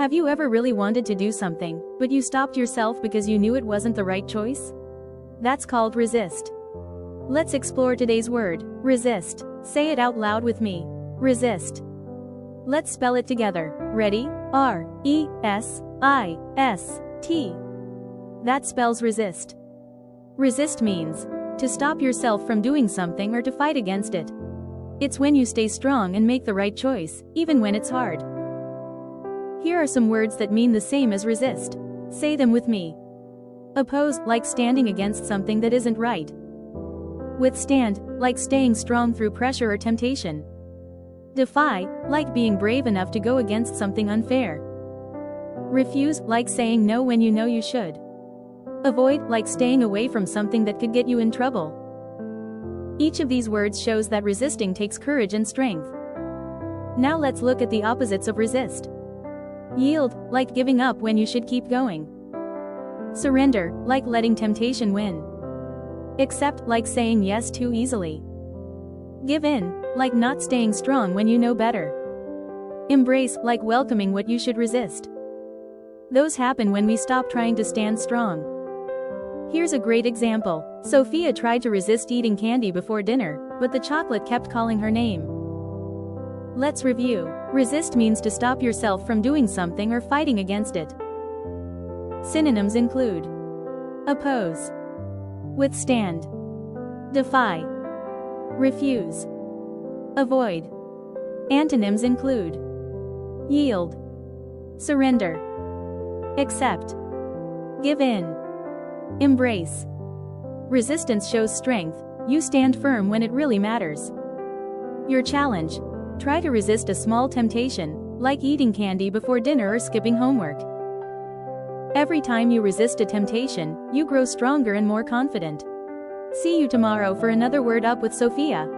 Have you ever really wanted to do something, but you stopped yourself because you knew it wasn't the right choice? That's called resist. Let's explore today's word, resist. Say it out loud with me. Resist. Let's spell it together. Ready? R-E-S-I-S-T. That spells resist. Resist means to stop yourself from doing something or to fight against it. It's when you stay strong and make the right choice, even when it's hard. Here are some words that mean the same as resist. Say them with me. Oppose, like standing against something that isn't right. Withstand, like staying strong through pressure or temptation. Defy, like being brave enough to go against something unfair. Refuse, like saying no when you know you should. Avoid, like staying away from something that could get you in trouble. Each of these words shows that resisting takes courage and strength. Now let's look at the opposites of resist. Yield, like giving up when you should keep going. Surrender, like letting temptation win. Accept, like saying yes too easily. Give in, like not staying strong when you know better. Embrace, like welcoming what you should resist. Those happen when we stop trying to stand strong. Here's a great example. Sofia tried to resist eating candy before dinner, but the chocolate kept calling her name. Let's review. Resist means to stop yourself from doing something or fighting against it. Synonyms include oppose, withstand, defy, refuse, avoid. Antonyms include yield, surrender, accept, give in, embrace. Resistance shows strength. You stand firm when it really matters. Your challenge: try to resist a small temptation, like eating candy before dinner or skipping homework. Every time you resist a temptation, you grow stronger and more confident. See you tomorrow for another Word Up with Sofia.